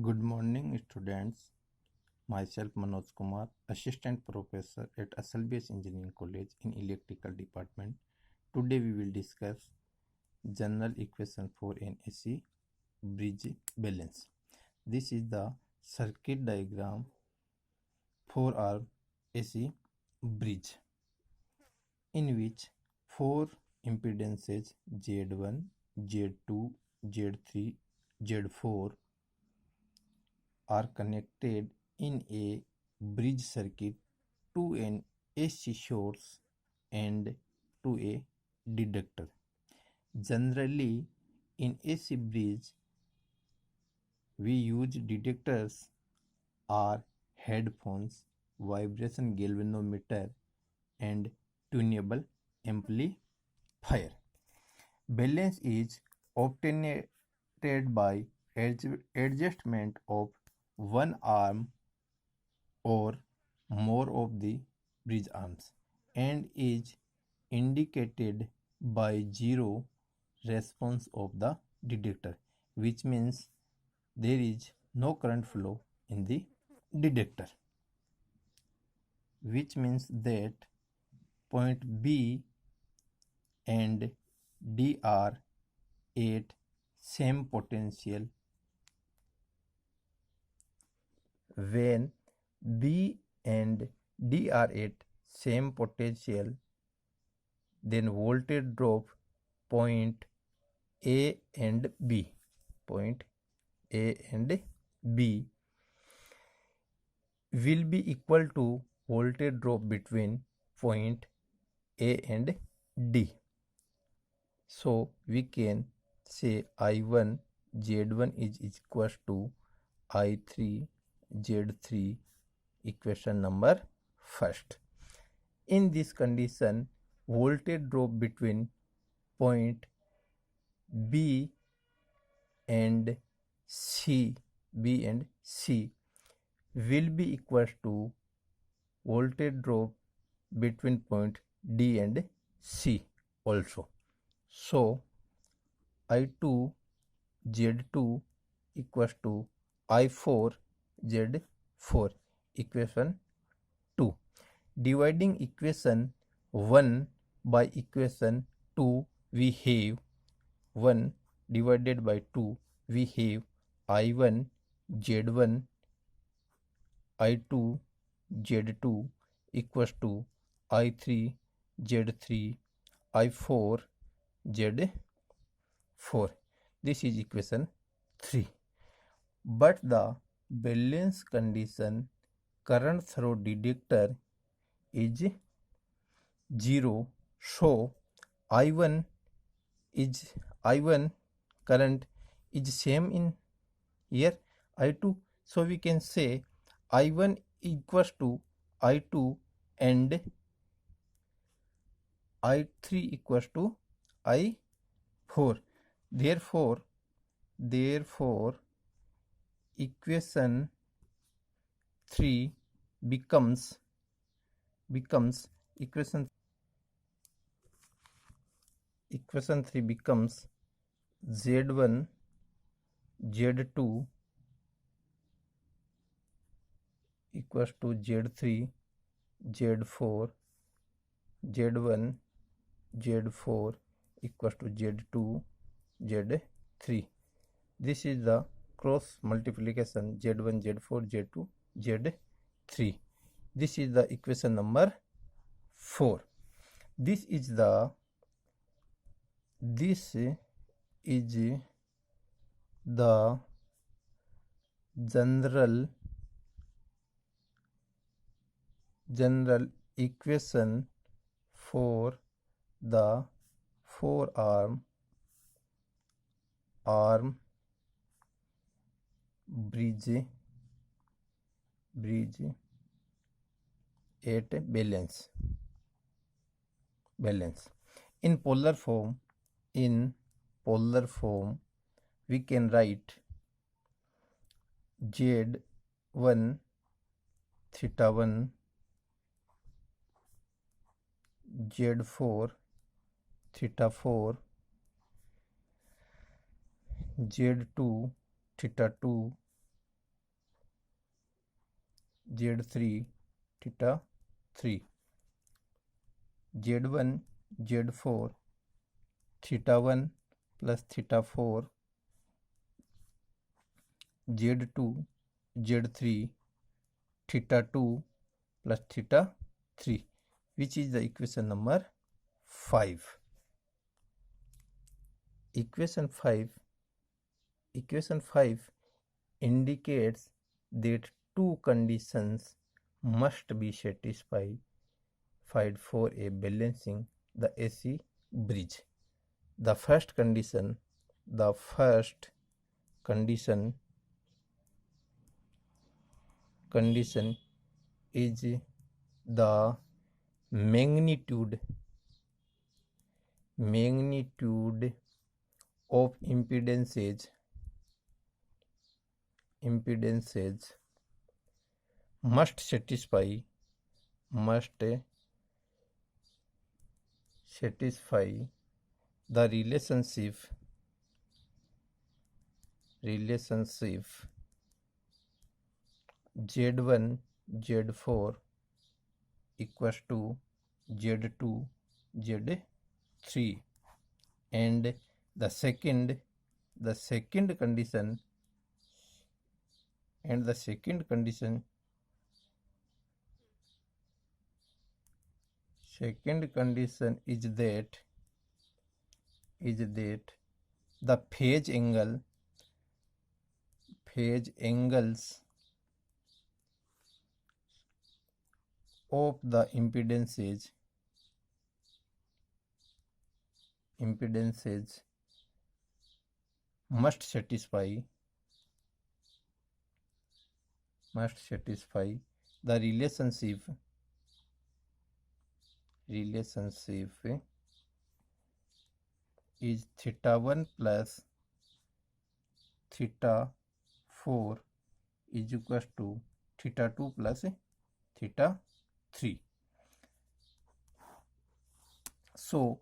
Good morning, students. Myself Manoj Kumar, Assistant Professor at SLBS Engineering College in Electrical Department. Today we will discuss general equation for an AC bridge balance. This is the circuit diagram for our AC bridge, in which four impedances Z1, Z2, Z3, Z4 are connected in a bridge circuit to an AC source and to a detector. Generally, in AC bridge, we use detectors are headphones, vibration galvanometer, and tunable amplifier. Balance is obtained by adjustment of one arm or more of the bridge arms and is indicated by zero response of the detector, which means there is no current flow in the detector, which means that point B and D are at same potential. When B and D are at same potential, then voltage drop point A and B will be equal to voltage drop between point A and D. So we can say I1 Z1 is equals to I3 Z3, equation number first. In this condition, voltage drop between point B and C will be equals to voltage drop between point D and C also. So I2 Z2 equals to I4 Z4, equation 2. Dividing equation 1 by equation 2, we have 1 divided by 2, we have I1 Z1 I2 Z2 equals to I3 Z3 I4 Z4. This is equation 3. But the balance condition current through detector is 0. So I1 current is same in here I2. So we can say I1 equals to I2 and I3 equals to I4. Therefore equation 3 becomes equation 3 becomes Z1 Z2 equals to Z3 Z4 Z1 Z4 equals to Z2 Z3. This is the cross multiplication Z1 Z4 Z2 Z3. This is the equation number 4. This is the general equation for the four-arm bridge at balance. In polar form we can write Z1 theta 1 Z4 theta 4 Z2 theta 2 Z3 theta 3, Z1 Z4 theta 1 plus theta 4, Z2 Z3 theta 2 plus theta 3, which is the equation number 5. Equation 5 indicates that two conditions must be satisfied for a balancing the AC bridge. The first condition is the magnitude of impedances must satisfy the relationship Z1 Z4 equals to Z2 Z3, and the second condition is that the phase angles of the impedances must satisfy the relationship is theta 1 plus theta 4 is equals to theta 2 plus theta 3. So